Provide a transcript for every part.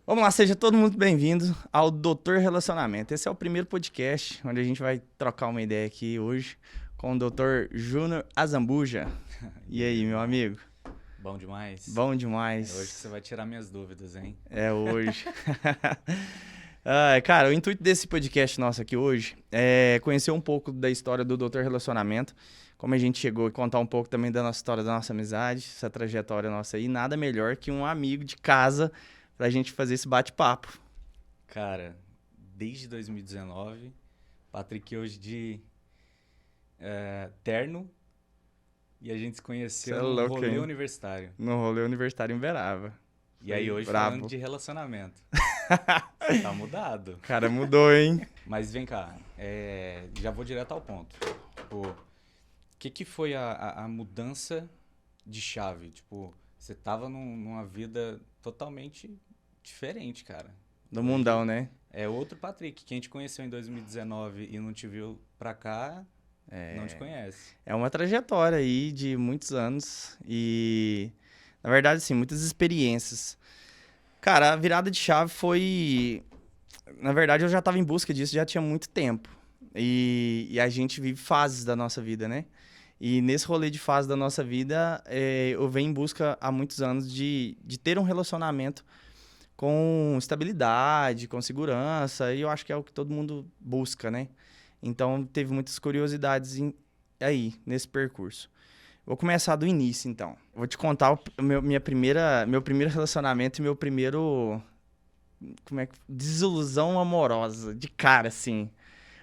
Vamos lá, seja todo mundo bem-vindo ao Doutor Relacionamento. Esse é o primeiro podcast onde a gente vai trocar uma ideia aqui hoje com o Dr. Júnior Azambuja. E aí, meu irmão? amigo? Bom demais? Bom É hoje que demais. você vai tirar minhas dúvidas, hein? É hoje. Cara, o intuito desse podcast nosso aqui hoje é conhecer um pouco da história do Doutor Relacionamento, como a gente chegou, e contar um pouco também da nossa história, da nossa amizade, essa trajetória nossa aí. Nada melhor que um amigo de casa pra gente fazer esse bate-papo. Cara, desde 2019, Patrick hoje de terno e a gente se Você é conheceu num louco, rolê hein? universitário. No rolê universitário em Verava. E Foi aí hoje falando brabo. de relacionamento. Você tá mudado. Cara, mudou, hein? Mas vem cá, já vou direto ao ponto. Tipo, o que foi a mudança de chave? Tipo, você tava numa vida totalmente diferente, cara. Do Hoje mundão, né? é outro Patrick. Quem te conheceu em 2019 e não te viu pra cá, não te conhece. É uma trajetória aí de muitos anos e, na verdade, assim, muitas experiências. Cara, a virada de chave foi. Na verdade, eu já tava em busca disso já tinha muito tempo. E a gente vive fases da nossa vida, né? E nesse rolê de fase da nossa vida, eu venho em busca há muitos anos de ter um relacionamento com estabilidade, com segurança, e eu acho que é o que todo mundo busca, né? Então, teve muitas curiosidades aí, nesse percurso. Vou começar do início, então. Vou te contar meu primeiro relacionamento e meu primeiro, desilusão amorosa, de cara, assim.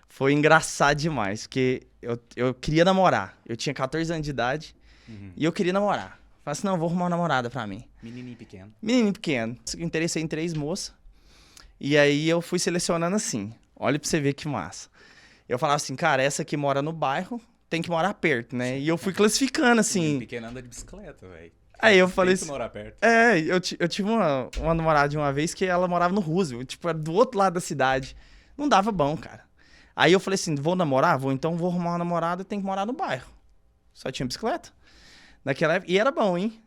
Foi engraçado demais, porque eu queria namorar. Eu tinha 14 anos de idade Uhum. e eu queria namorar. Falei assim, não, vou arrumar uma namorada pra mim. Menininho pequeno. Menino pequeno. Eu interessei em 3 moças. E aí eu fui selecionando assim. Olha pra você ver que massa. Eu falava assim, cara, essa aqui mora no bairro, tem que morar perto, né? E eu fui classificando Menino assim. pequeno anda de bicicleta, velho. Aí eu falei Tem que assim. morar perto. Eu tive uma namorada de uma vez que ela morava no Roosevelt, tipo, era do outro lado da cidade. Não dava bom, cara. Aí eu falei assim, vou namorar? Então vou arrumar uma namorada, tem que morar no bairro. Só tinha bicicleta. Naquela época, e era bom, hein?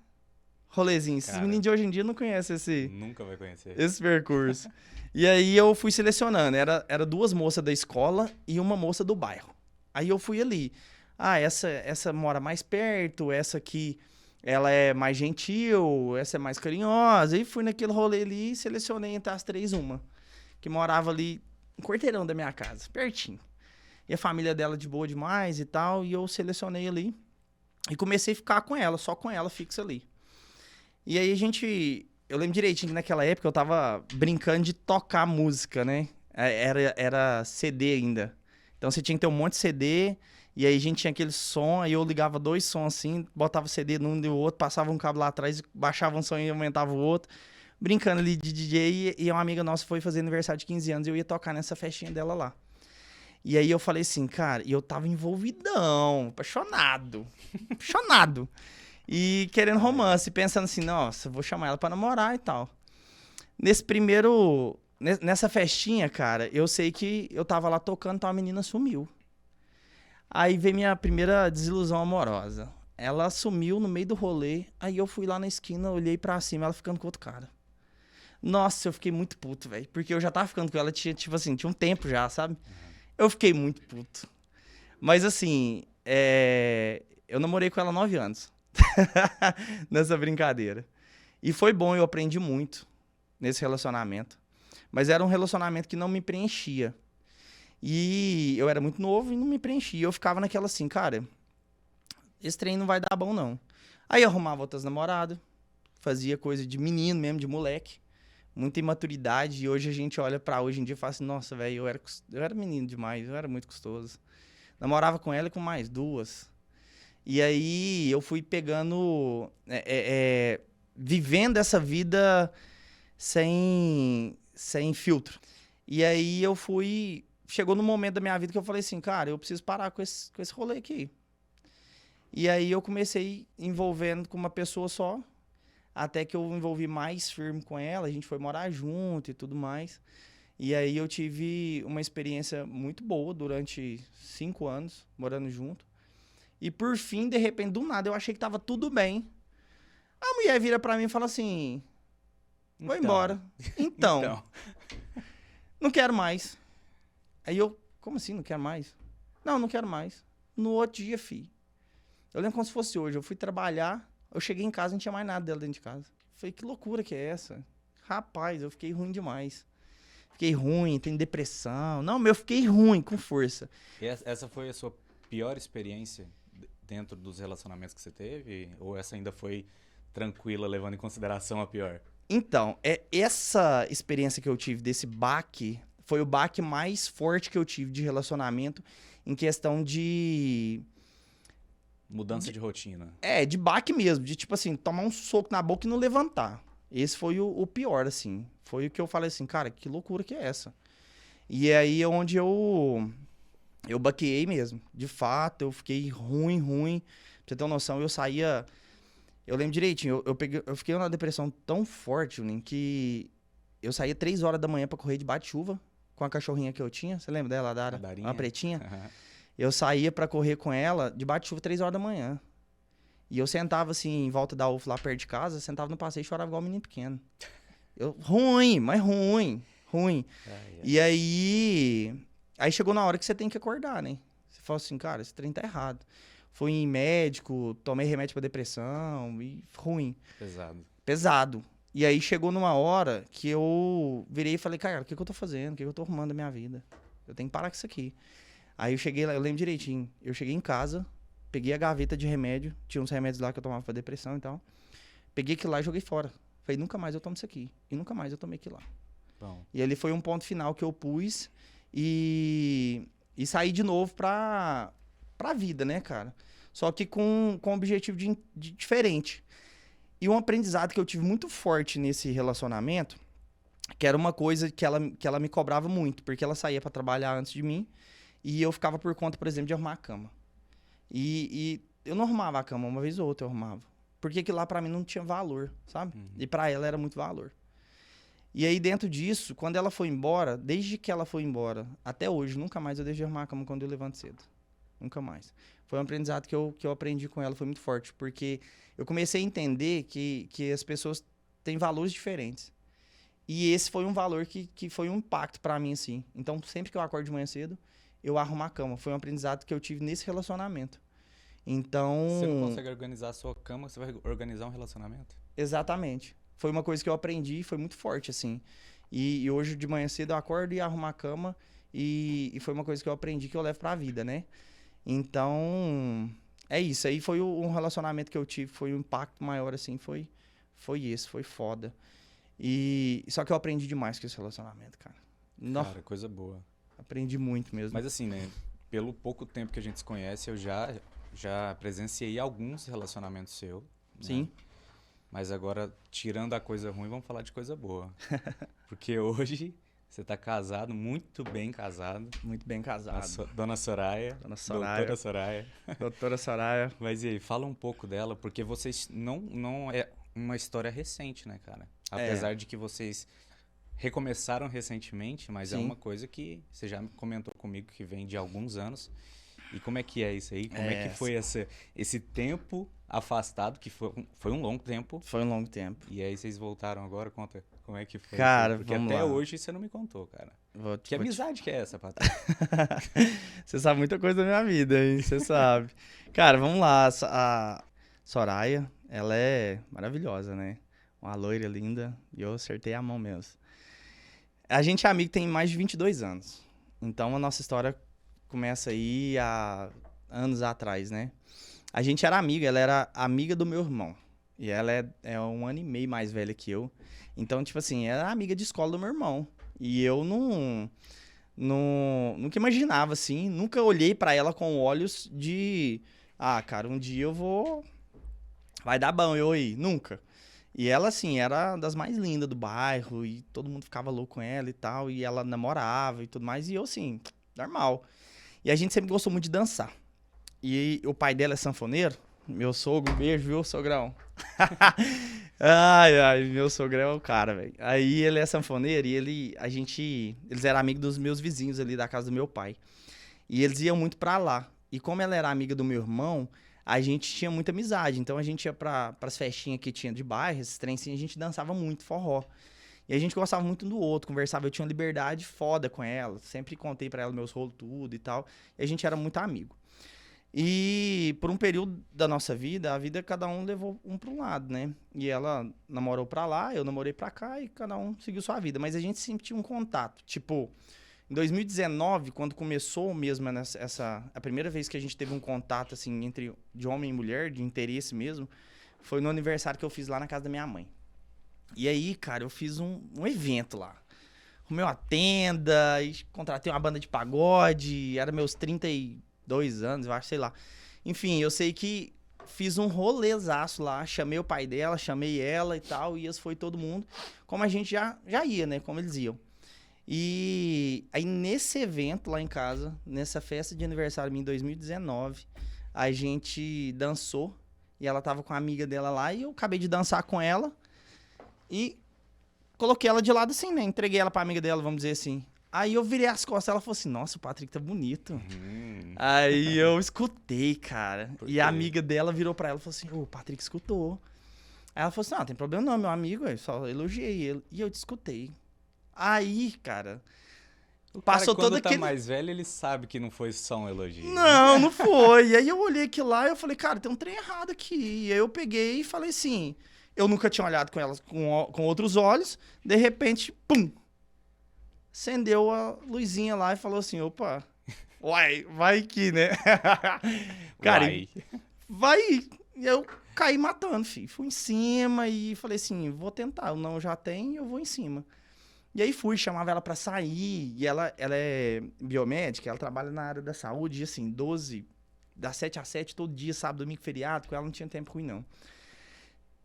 Rolezinho. Esses Cara, meninos de hoje em dia não conhecem nunca vai conhecer. esse percurso. E aí eu fui selecionando. Era 2 moças da escola e uma moça do bairro. Aí eu fui ali. Ah, essa mora mais perto, essa aqui ela é mais gentil, essa é mais carinhosa. E fui naquele rolê ali e selecionei entre as 3 uma. Que morava ali, um quarteirão da minha casa, pertinho. E a família dela de boa demais e tal. E eu selecionei ali. E comecei a ficar com ela, só com ela fixa ali. E aí a gente. Eu lembro direitinho que naquela época eu tava brincando de tocar música, né? Era CD ainda. Então você tinha que ter um monte de CD, e aí a gente tinha aquele som, aí eu ligava 2 sons assim, botava o CD num e o outro, passava um cabo lá atrás, baixava um som e aumentava o outro. Brincando ali de DJ, e uma amiga nossa foi fazer aniversário de 15 anos e eu ia tocar nessa festinha dela lá. E aí eu falei assim, cara, e eu tava envolvidão, apaixonado. Apaixonado. E querendo Ai, romance, pensando assim, nossa, vou chamar ela pra namorar e tal. Nesse primeiro. Nessa festinha, cara, eu sei que eu tava lá tocando, então a menina sumiu. Aí veio minha primeira desilusão amorosa. Ela sumiu no meio do rolê, aí eu fui lá na esquina, olhei pra cima, ela ficando com outro cara. Nossa, eu fiquei muito puto, velho. Porque eu já tava ficando com ela, tipo assim, tinha um tempo já, sabe? aham. Eu fiquei muito puto. Mas assim, eu namorei com ela 9 anos. Nessa brincadeira. E foi bom, eu aprendi muito nesse relacionamento. Mas era um relacionamento que não me preenchia. E eu era muito novo e não me preenchia. Eu ficava naquela assim, cara, esse trem não vai dar bom, não. Aí eu arrumava outras namoradas, fazia coisa de menino mesmo, de moleque. Muita imaturidade. E hoje a gente olha pra hoje em dia e fala assim, nossa, velho, eu era menino demais, eu era muito gostoso. Namorava com ela e com mais 2. E aí eu fui pegando, vivendo essa vida sem filtro. E aí eu fui, chegou no momento da minha vida que eu falei assim, cara, eu preciso parar com esse rolê aqui. E aí eu comecei envolvendo com uma pessoa só, até que eu envolvi mais firme com ela, a gente foi morar junto e tudo mais. E aí eu tive uma experiência muito boa durante 5 anos morando junto. E por fim, de repente, do nada, eu achei que tava tudo bem. A mulher vira pra mim e fala assim: Vou embora. Então, Então. não quero mais. Aí eu, como assim não quero mais? Não quero mais. No outro dia, eu lembro como se fosse hoje. Eu fui trabalhar, eu cheguei em casa, não tinha mais nada dela dentro de casa. Falei, que loucura que é essa? Rapaz, eu fiquei ruim demais. Fiquei ruim, tenho depressão. Não, eu fiquei ruim, com força. E essa foi a sua pior experiência dentro dos relacionamentos que você teve? Ou essa ainda foi tranquila, levando em consideração a pior? Então, essa experiência que eu tive desse baque foi o baque mais forte que eu tive de relacionamento em questão de... Mudança de rotina. de baque mesmo, de tipo assim, tomar um soco na boca e não levantar. Esse foi o pior, assim. Foi o que eu falei assim, cara, que loucura que é essa? E aí é onde eu baqueei mesmo. De fato, eu fiquei ruim. Pra você ter uma noção, eu saía... Eu lembro direitinho, eu fiquei numa depressão tão forte, Juninho, que eu saía 3 horas da manhã pra correr debaixo de chuva com a cachorrinha que eu tinha. Você lembra dela, Dara? A Darinha? Uma pretinha. Eu saía pra correr com ela debaixo de chuva 3 horas da manhã. E eu sentava assim, em volta da UF lá perto de casa, sentava no passeio e chorava igual um menino pequeno. Ruim. E aí chegou na hora que você tem que acordar, né? Você fala assim, cara, esse trem tá errado. Fui em médico, tomei remédio pra depressão e ruim. Pesado. E aí chegou numa hora que eu virei e falei, cara, o que eu tô fazendo? O que eu tô arrumando da minha vida? Eu tenho que parar com isso aqui. Aí eu cheguei lá, eu lembro direitinho. Eu cheguei em casa, peguei a gaveta de remédio, tinha uns remédios lá que eu tomava pra depressão e tal. Peguei aquilo lá e joguei fora. Falei, nunca mais eu tomo isso aqui. E nunca mais eu tomei aquilo lá. Bom. E ali foi um ponto final que eu pus e saí de novo pra vida, né, cara? Só que com um objetivo de diferente. E um aprendizado que eu tive muito forte nesse relacionamento, que era uma coisa que ela me cobrava muito, porque ela saía pra trabalhar antes de mim e eu ficava por conta, por exemplo, de arrumar a cama. E eu não arrumava a cama, uma vez ou outra eu arrumava. Porque aquilo lá pra mim não tinha valor, sabe? E pra ela era muito valor. E aí dentro disso, quando ela foi embora, desde que ela foi embora, até hoje, nunca mais eu deixei de arrumar a cama quando eu levanto cedo. Nunca mais. Foi um aprendizado que eu aprendi com ela, foi muito forte, porque eu comecei a entender que as pessoas têm valores diferentes. E esse foi um valor que foi um impacto pra mim, assim. Então, sempre que eu acordo de manhã cedo, eu arrumo a cama. Foi um aprendizado que eu tive nesse relacionamento. Então... Você não consegue organizar a sua cama, você vai organizar um relacionamento? Exatamente. Foi uma coisa que eu aprendi e foi muito forte, assim. E hoje, de manhã cedo, eu acordo e arrumo a cama. E foi uma coisa que eu aprendi que eu levo pra vida, né? Então, é isso. Aí foi um relacionamento que eu tive, foi um impacto maior, assim, foi esse, foi foda. Só que eu aprendi demais com esse relacionamento, cara. Cara, coisa boa. Aprendi muito mesmo. Mas assim, né, pelo pouco tempo que a gente se conhece, eu já presenciei alguns relacionamentos seus. Sim. Né? Mas agora, tirando a coisa ruim, vamos falar de coisa boa. Porque hoje... Você tá casado, muito bem casado. Muito bem casado. Dona Soraya. Doutora Soraya. Doutora Soraya. Mas e aí, fala um pouco dela, porque vocês não é uma história recente, né, cara? Apesar de que vocês recomeçaram recentemente, mas Sim. é uma coisa que você já comentou comigo que vem de alguns anos. E como é que é isso aí? Como é que foi esse tempo afastado, que foi um longo tempo? Foi um longo tempo. E aí vocês voltaram agora, conta como é que foi. Cara, porque vamos até lá. hoje você não me contou, cara. Que amizade que é essa, Patrick? Você sabe muita coisa da minha vida, hein? Você sabe. Cara, vamos lá. A Soraya, ela é maravilhosa, né? Uma loira linda. E eu acertei a mão mesmo. A gente é amigo tem mais de 22 anos. Então a nossa história começa aí há anos atrás, né? A gente era amiga, ela era amiga do meu irmão. E ela é 1 ano e meio mais velha que eu. Então, tipo assim, ela era amiga de escola do meu irmão. E eu nunca imaginava, assim, nunca olhei pra ela com olhos de... Ah, cara, um dia eu vou... Vai dar bom, eu aí. Nunca. E ela, assim, era das mais lindas do bairro. E todo mundo ficava louco com ela e tal. E ela namorava e tudo mais. E eu, assim, normal. E a gente sempre gostou muito de dançar. E o pai dela é sanfoneiro. Meu sogro, beijo, viu, sogrão? Ai, meu sogrão é o cara, velho. Aí ele é sanfoneiro e eles eram amigos dos meus vizinhos ali da casa do meu pai. E eles iam muito pra lá. E como ela era amiga do meu irmão, a gente tinha muita amizade. Então, a gente ia pras festinhas que tinha de bairro, esses trem assim, a gente dançava muito forró. E a gente gostava muito um do outro, conversava, eu tinha uma liberdade foda com ela. Sempre contei pra ela meus rolos tudo e tal. E a gente era muito amigo. E por um período da nossa vida, a vida cada um levou um para um lado, né? E ela namorou pra lá, eu namorei pra cá e cada um seguiu sua vida. Mas a gente sempre tinha um contato. Tipo, em 2019, quando começou mesmo a primeira vez que a gente teve um contato, assim, de homem e mulher, de interesse mesmo, foi no aniversário que eu fiz lá na casa da minha mãe. E aí, cara, eu fiz um evento lá. Arrumei uma tenda, e contratei uma banda de pagode, era meus 32 anos, eu acho, sei lá. Enfim, eu sei que fiz um rolezaço lá, chamei o pai dela, chamei ela e tal, e foi todo mundo, como a gente já ia, né, como eles iam. E aí nesse evento lá em casa, nessa festa de aniversário minha em 2019, a gente dançou, e ela tava com a amiga dela lá, e eu acabei de dançar com ela, e coloquei ela de lado assim, né, entreguei ela pra amiga dela, vamos dizer assim. Aí eu virei as costas, ela falou assim, nossa, o Patrick tá bonito. Aí eu escutei, cara. E a amiga dela virou pra ela e falou assim, o Patrick escutou. Aí ela falou assim, não tem problema não, meu amigo, eu só elogiei ele. E eu te escutei. Aí, cara, passou todo aquele... Quando tá mais velho, ele sabe que não foi só um elogio. Não foi. E aí eu olhei aquilo lá e eu falei, cara, tem um trem errado aqui. E aí eu peguei e falei assim, eu nunca tinha olhado com ela com outros olhos. De repente, pum! Acendeu a luzinha lá e falou assim, opa, vai que, né? Cara, vai. E eu caí matando, filho. Fui em cima e falei assim, vou tentar. Eu não já tenho, eu vou em cima. E aí fui, chamava ela pra sair. E ela é biomédica, ela trabalha na área da saúde. E assim, das 7 às 7, todo dia, sábado, domingo, feriado. Com ela não tinha tempo ruim, não.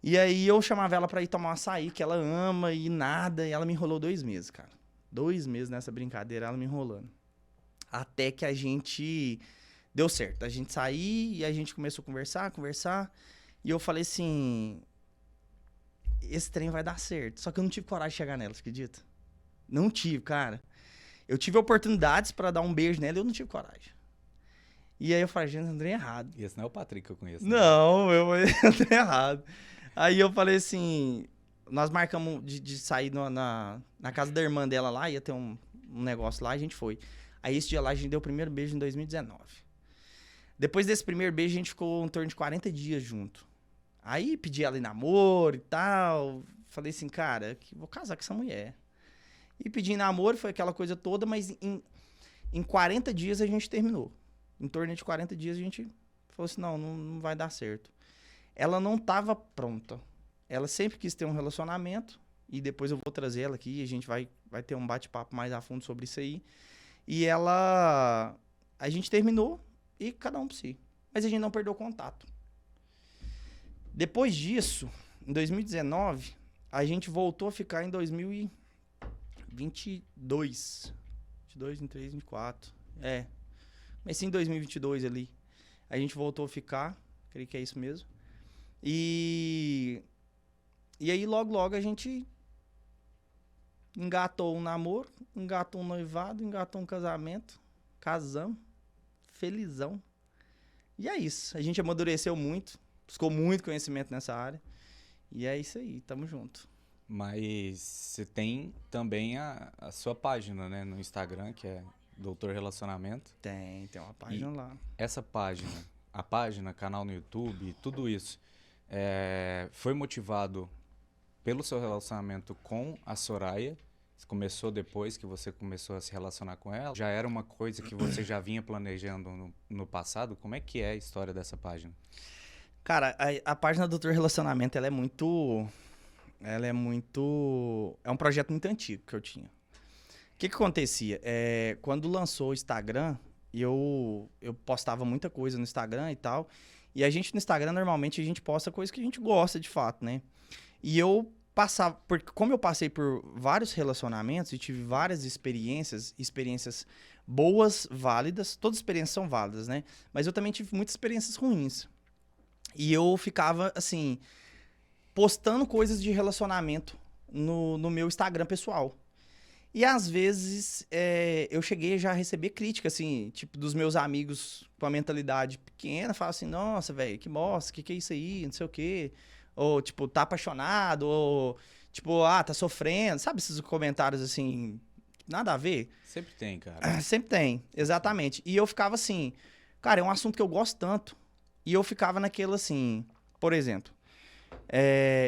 E aí eu chamava ela pra ir tomar um açaí, que ela ama e nada. E ela me enrolou 2 meses, cara. 2 meses nessa brincadeira, ela me enrolando. Até que a gente deu certo. A gente saiu e a gente começou a conversar. E eu falei assim, esse trem vai dar certo. Só que eu não tive coragem de chegar nela, você acredita? Não tive, cara. Eu tive oportunidades pra dar um beijo nela e eu não tive coragem. E aí eu falei, gente, André errado. E esse não é o Patrick que eu conheço. Né? Não, eu André errado. Aí eu falei assim, nós marcamos de sair na casa da irmã dela lá, ia ter um negócio lá, a gente foi. Aí esse dia lá a gente deu o primeiro beijo em 2019. Depois desse primeiro beijo a gente ficou em torno de 40 dias junto. Aí pedi ela em namoro e tal. Falei assim, cara, vou casar com essa mulher. E pedi em namoro, foi aquela coisa toda, mas em 40 dias a gente terminou. Em torno de 40 dias a gente falou assim, não vai dar certo. Ela não estava pronta. Ela sempre quis ter um relacionamento, e depois eu vou trazer ela aqui, e a gente vai ter um bate-papo mais a fundo sobre isso aí. E a gente terminou, e cada um por si. Mas a gente não perdeu o contato. Depois disso, em 2019, a gente voltou a ficar em 2022. 22, 23, 24. Mas sim, em 2022 ali. A gente voltou a ficar, creio que é isso mesmo. E aí, logo a gente engatou um namoro, engatou um noivado, engatou um casamento, casamos, felizão. E é isso. A gente amadureceu muito, buscou muito conhecimento nessa área. E é isso aí, tamo junto. Mas você tem também a sua página, né, no Instagram, que é Doutor Relacionamento. Tem uma página lá. Essa página, a página, canal no YouTube, tudo isso, foi motivado pelo seu relacionamento com a Soraya? Começou depois que você começou a se relacionar com ela? Já era uma coisa que você já vinha planejando no passado? Como é que é a história dessa página? Cara, a página do Doutor Relacionamento, ela é um projeto muito antigo que eu tinha. O que acontecia? Quando lançou o Instagram, eu postava muita coisa no Instagram e tal. E a gente no Instagram, normalmente, a gente posta coisas que a gente gosta de fato, né? E eu passava... Como eu passei por vários relacionamentos e tive várias experiências boas, válidas. Todas as experiências são válidas, né? Mas eu também tive muitas experiências ruins. E eu ficava, assim, postando coisas de relacionamento no meu Instagram pessoal. E às vezes eu cheguei já a receber crítica, assim, tipo, dos meus amigos com a mentalidade pequena, falam assim, nossa, velho, que bosta, que é isso aí, não sei o quê. Ou, tipo, tá apaixonado, ou, tipo, tá sofrendo. Sabe esses comentários, assim, nada a ver? Sempre tem, cara. Sempre tem, exatamente. E eu ficava assim, cara, é um assunto que eu gosto tanto. E eu ficava naquele assim, por exemplo,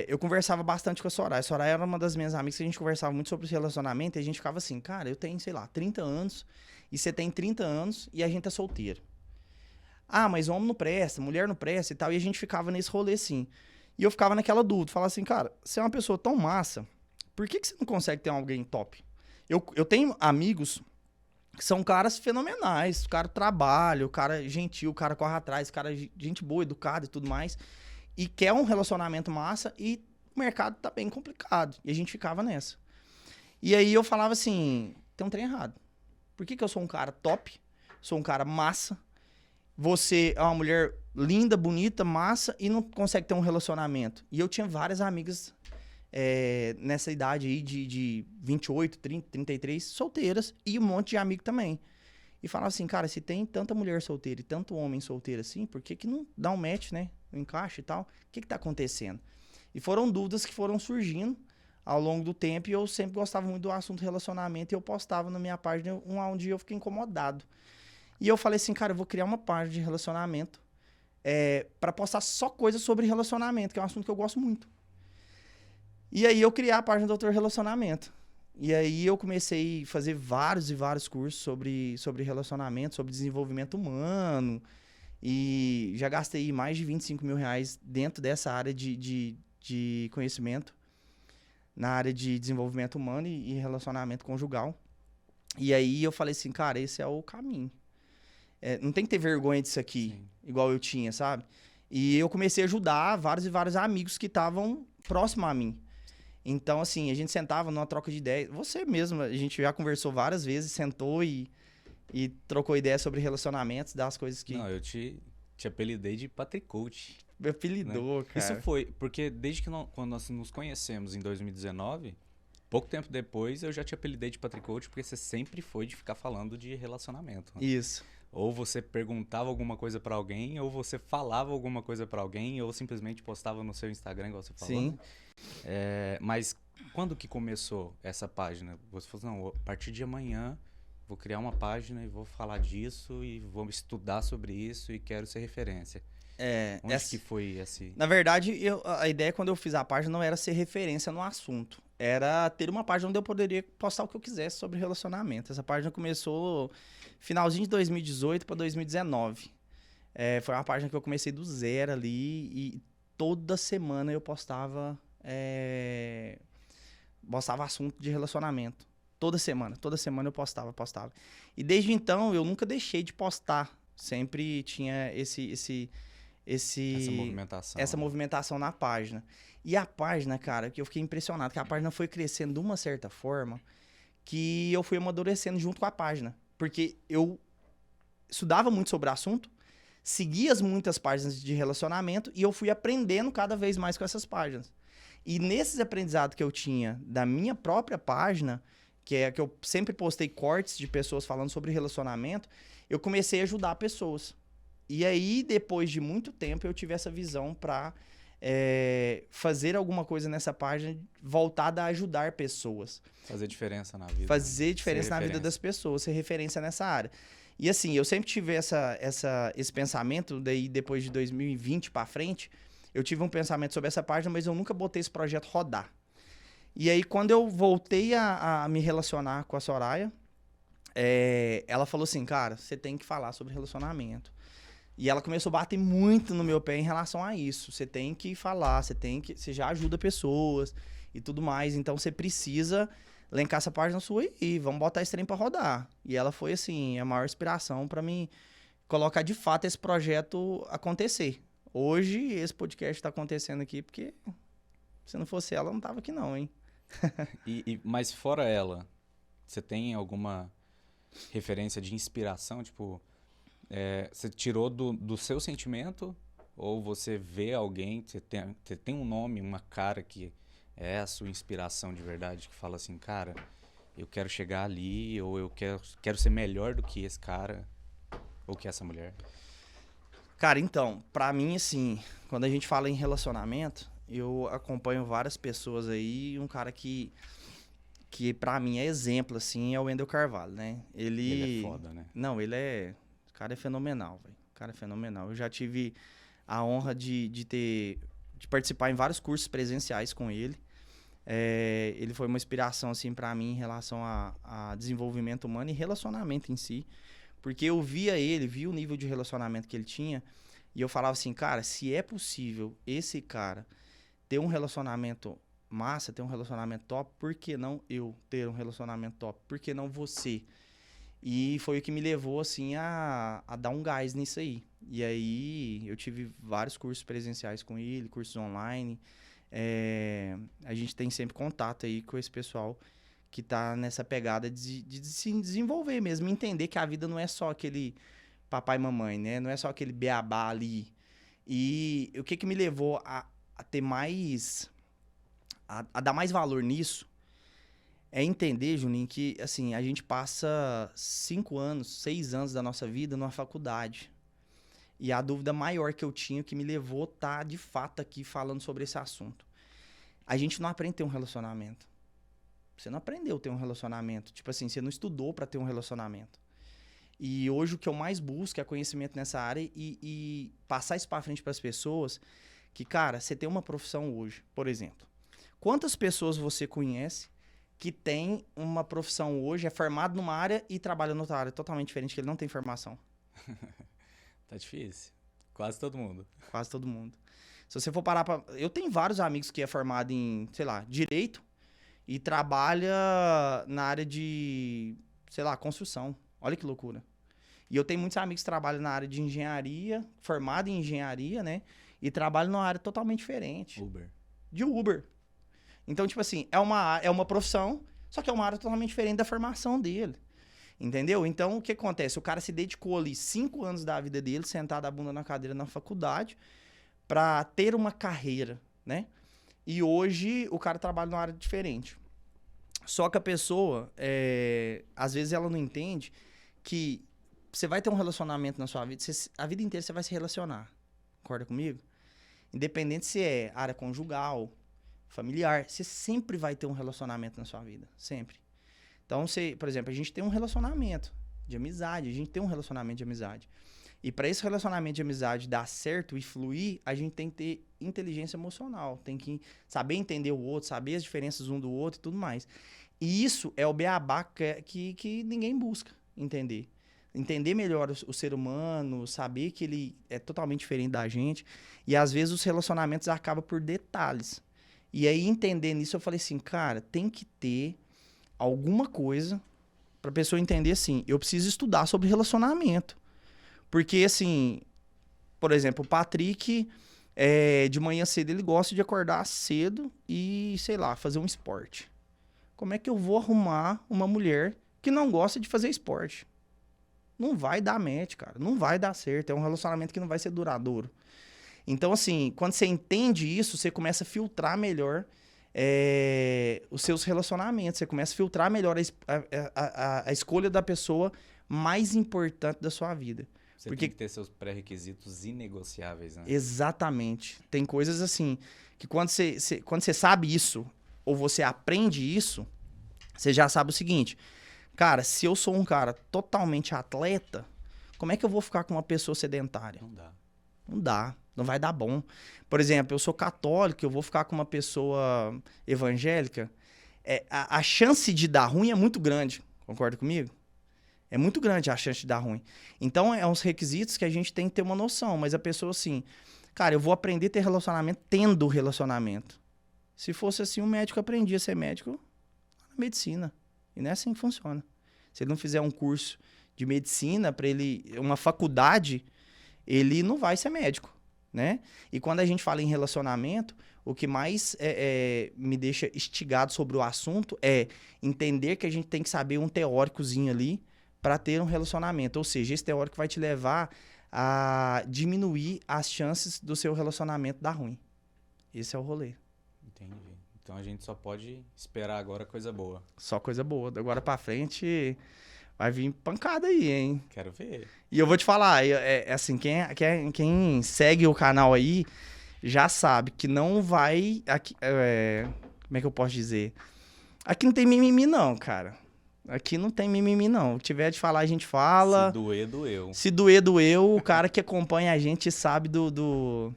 eu conversava bastante com a Soraya. A Soraya era uma das minhas amigas que a gente conversava muito sobre relacionamento e a gente ficava assim, cara, eu tenho, sei lá, 30 anos e você tem 30 anos e a gente é solteiro. Ah, mas homem não presta, mulher não presta e tal. E a gente ficava nesse rolê assim. E eu ficava naquela dúvida, falava assim, cara, você é uma pessoa tão massa, por que você não consegue ter alguém top? Eu tenho amigos que são caras fenomenais, o cara trabalha, o cara é gentil, o cara corre atrás, o cara é gente boa, educado e tudo mais, e quer um relacionamento massa e o mercado tá bem complicado. E a gente ficava nessa. E aí eu falava assim, tem um trem errado. Por que eu sou um cara top, sou um cara massa, você é uma mulher linda, bonita, massa e não consegue ter um relacionamento? E eu tinha várias amigas nessa idade aí de 28, 30, 33, solteiras e um monte de amigo também. E falava assim, cara, se tem tanta mulher solteira e tanto homem solteiro assim, por que não dá um match, né? Um encaixe e tal? O que tá acontecendo? E foram dúvidas que foram surgindo ao longo do tempo e eu sempre gostava muito do assunto relacionamento e eu postava na minha página um dia eu fiquei incomodado. E eu falei assim, cara, eu vou criar uma página de relacionamento para postar só coisas sobre relacionamento, que é um assunto que eu gosto muito. E aí eu criei a página do Doutor Relacionamento. E aí eu comecei a fazer vários e vários cursos sobre relacionamento, sobre desenvolvimento humano. E já gastei mais de 25 mil reais dentro dessa área de conhecimento, na área de desenvolvimento humano e relacionamento conjugal. E aí eu falei assim, cara, esse é o caminho. Não tem que ter vergonha disso aqui, Sim. igual eu tinha, sabe? E eu comecei a ajudar vários e vários amigos que estavam próximos a mim. Então, assim, a gente sentava numa troca de ideias. Você mesmo, a gente já conversou várias vezes, sentou e trocou ideias sobre relacionamentos, das coisas que... Não, eu te apelidei de Patrick Coach. Me apelidou, Né? cara. Isso foi, porque desde que quando nós nos conhecemos em 2019, pouco tempo depois eu já te apelidei de Patrick Coach, porque você sempre foi de ficar falando de relacionamento. Né? Isso. Ou você perguntava alguma coisa pra alguém, ou você falava alguma coisa pra alguém, ou simplesmente postava no seu Instagram, igual você falou. Sim. Né? Mas quando que começou essa página? Você falou, não, a partir de amanhã vou criar uma página e vou falar disso e vou estudar sobre isso e quero ser referência. Onde que foi esse... Na verdade, a ideia quando eu fiz a página não era ser referência no assunto. Era ter uma página onde eu poderia postar o que eu quisesse sobre relacionamento. Essa página começou finalzinho de 2018 para 2019. Foi uma página que eu comecei do zero ali e toda semana eu postava assunto de relacionamento. Toda semana eu postava. E desde então eu nunca deixei de postar. Sempre tinha essa movimentação na página. E a página, cara, que eu fiquei impressionado, que a página foi crescendo de uma certa forma que eu fui amadurecendo junto com a página. Porque eu estudava muito sobre o assunto, seguia muitas páginas de relacionamento e eu fui aprendendo cada vez mais com essas páginas. E nesses aprendizados que eu tinha da minha própria página, que é que eu sempre postei cortes de pessoas falando sobre relacionamento, eu comecei a ajudar pessoas. E aí, depois de muito tempo, eu tive essa visão para fazer alguma coisa nessa página voltada a ajudar pessoas. Fazer diferença na vida. Fazer diferença na vida das pessoas, ser referência nessa área. E assim, eu sempre tive esse pensamento, daí depois de 2020 para frente, eu tive um pensamento sobre essa página, mas eu nunca botei esse projeto rodar. E aí, quando eu voltei a me relacionar com a Soraya, ela falou assim, cara, você tem que falar sobre relacionamento. E ela começou a bater muito no meu pé em relação a isso. Você tem que falar, você já ajuda pessoas e tudo mais. Então, você precisa elencar essa página sua e vamos botar esse trem pra rodar. E ela foi, assim, a maior inspiração pra mim colocar, de fato, esse projeto acontecer. Hoje, esse podcast tá acontecendo aqui porque se não fosse ela, eu não tava aqui não, hein? Mas fora ela, você tem alguma referência de inspiração? Tipo, você tirou do seu sentimento ou você vê alguém, você tem um nome, uma cara que é a sua inspiração de verdade, que fala assim, cara, eu quero chegar ali, ou eu quero ser melhor do que esse cara, ou que essa mulher? Cara, então, pra mim, assim, quando a gente fala em relacionamento, eu acompanho várias pessoas aí, um cara que pra mim é exemplo, assim, é o Wendel Carvalho, né? Ele é foda, né? Não, o cara é fenomenal, velho. O cara é fenomenal. Eu já tive a honra de participar em vários cursos presenciais com ele. Ele foi uma inspiração, assim, pra mim em relação a desenvolvimento humano e relacionamento em si. Porque eu via o nível de relacionamento que ele tinha, e eu falava assim, cara, se é possível esse cara ter um relacionamento massa, ter um relacionamento top, por que não eu ter um relacionamento top? Por que não você? E foi o que me levou, assim, a dar um gás nisso aí. E aí eu tive vários cursos presenciais com ele, cursos online. A gente tem sempre contato aí com esse pessoal que tá nessa pegada de se desenvolver mesmo, entender que a vida não é só aquele papai e mamãe, né? Não é só aquele beabá ali. E o que me levou a ter mais... A dar mais valor nisso é entender, Juninho, que assim, a gente passa 5 anos, 6 anos da nossa vida numa faculdade. E a dúvida maior que eu tinha, que me levou a estar de fato aqui falando sobre esse assunto. A gente não aprende a ter um relacionamento. Você não aprendeu a ter um relacionamento. Tipo assim, você não estudou para ter um relacionamento. E hoje o que eu mais busco é conhecimento nessa área e passar isso para frente para as pessoas. Que, cara, você tem uma profissão hoje, por exemplo. Quantas pessoas você conhece que tem uma profissão hoje, é formado numa área e trabalha noutra área totalmente diferente, que ele não tem formação? Tá difícil. Quase todo mundo. Quase todo mundo. Se você for parar pra... Eu tenho vários amigos que é formado em, sei lá, direito e trabalha na área de, sei lá, construção. Olha que loucura. E eu tenho muitos amigos que trabalham na área de engenharia, formado em engenharia, né? E trabalham numa área totalmente diferente. Uber. De Uber. Então, tipo assim, é uma profissão, só que é uma área totalmente diferente da formação dele. Entendeu? Então, o que acontece? O cara se dedicou ali 5 anos da vida dele, sentado a bunda na cadeira na faculdade, pra ter uma carreira, né? E hoje o cara trabalha numa área diferente. Só que a pessoa, às vezes ela não entende que você vai ter um relacionamento na sua vida, a vida inteira você vai se relacionar. Concorda comigo? Independente se é área conjugal, familiar, você sempre vai ter um relacionamento na sua vida. Sempre. Então, por exemplo, a gente tem um relacionamento de amizade, a gente tem um relacionamento de amizade. E para esse relacionamento de amizade dar certo e fluir, a gente tem que ter inteligência emocional, tem que saber entender o outro, saber as diferenças um do outro e tudo mais. E isso é o beabá que ninguém busca entender. Entender melhor o ser humano, saber que ele é totalmente diferente da gente. E às vezes os relacionamentos acabam por detalhes. E aí, entendendo isso, eu falei assim, cara, tem que ter alguma coisa pra pessoa entender assim, eu preciso estudar sobre relacionamento. Porque, assim, por exemplo, o Patrick, de manhã cedo, ele gosta de acordar cedo e, sei lá, fazer um esporte. Como é que eu vou arrumar uma mulher que não gosta de fazer esporte? Não vai dar match, cara. Não vai dar certo. É um relacionamento que não vai ser duradouro. Então, assim, quando você entende isso, você começa a filtrar melhor os seus relacionamentos. Você começa a filtrar melhor a escolha da pessoa mais importante da sua vida. Você tem que ter seus pré-requisitos inegociáveis, né? Exatamente. Tem coisas assim, que quando você sabe isso, ou você aprende isso, você já sabe o seguinte, cara, se eu sou um cara totalmente atleta, como é que eu vou ficar com uma pessoa sedentária? Não dá. Não dá, não vai dar bom. Por exemplo, eu sou católico, eu vou ficar com uma pessoa evangélica, a chance de dar ruim é muito grande, concorda comigo? É muito grande a chance de dar ruim. Então, é uns requisitos que a gente tem que ter uma noção. Mas a pessoa, assim... Cara, eu vou aprender a ter relacionamento tendo relacionamento. Se fosse assim, um médico aprendia a ser médico na medicina. E não é assim que funciona. Se ele não fizer um curso de medicina, para ele... Uma faculdade, ele não vai ser médico, né? E quando a gente fala em relacionamento, o que mais me deixa instigado sobre o assunto é entender que a gente tem que saber um teóricozinho ali para ter um relacionamento. Ou seja, esse teórico vai te levar a diminuir as chances do seu relacionamento dar ruim. Esse é o rolê. Entendi. Então a gente só pode esperar agora coisa boa. Só coisa boa. Agora pra frente vai vir pancada aí, hein? Quero ver. E eu vou te falar, assim, quem segue o canal aí já sabe que não vai... Aqui, como é que eu posso dizer? Aqui não tem mimimi não, cara. Aqui não tem mimimi não. Se tiver de falar, a gente fala. Se doer, doeu. Se doer, doeu. O cara que acompanha a gente sabe do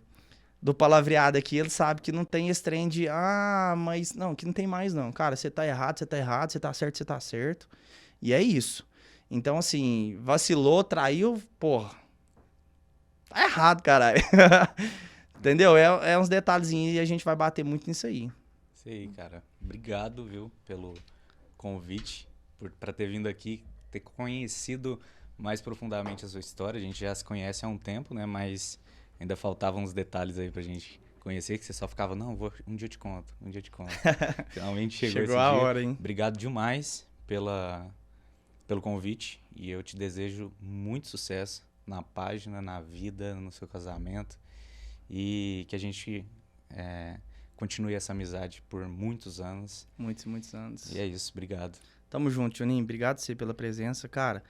palavreado aqui, ele sabe que não tem esse trem de... mas... Não, que não tem mais não. Cara, você tá errado, você tá errado. Você tá certo, você tá certo. E é isso. Então, assim, vacilou, traiu, porra. Tá errado, caralho. Entendeu? É uns detalhezinhos e a gente vai bater muito nisso aí. Isso aí, cara. Obrigado, viu, pelo convite, pra ter vindo aqui, ter conhecido mais profundamente a sua história. A gente já se conhece há um tempo, né? Mas ainda faltavam uns detalhes aí pra gente conhecer, que você só ficava, não, um dia eu te conto, um dia eu te conto. Finalmente chegou esse a dia. hora, hein? Obrigado demais pelo convite e eu te desejo muito sucesso na página, na vida, no seu casamento e que a gente continue essa amizade por muitos anos. Muitos anos. E é isso, obrigado. Tamo junto, Juninho. Obrigado você pela presença, cara.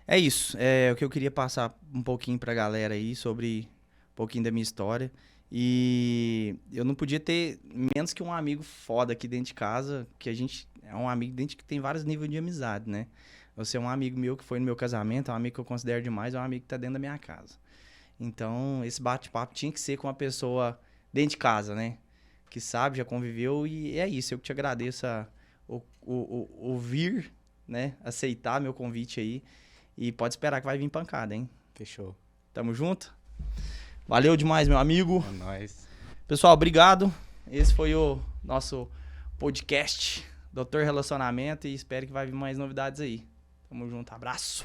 É isso. O que eu queria passar um pouquinho pra galera aí sobre um pouquinho da minha história. E eu não podia ter menos que um amigo foda aqui dentro de casa, que a gente é um amigo dentro que tem vários níveis de amizade, né? Você é um amigo meu que foi no meu casamento, é um amigo que eu considero demais, é um amigo que tá dentro da minha casa. Então, esse bate-papo tinha que ser com uma pessoa dentro de casa, né? Que sabe, já conviveu e é isso. Eu que te agradeço ouvir, né? Aceitar meu convite aí. E pode esperar que vai vir pancada, hein? Fechou. Tamo junto? Valeu demais, meu amigo. É nóis. Pessoal, obrigado. Esse foi o nosso podcast, Doutor Relacionamento, e espero que vai vir mais novidades aí. Tamo junto, abraço.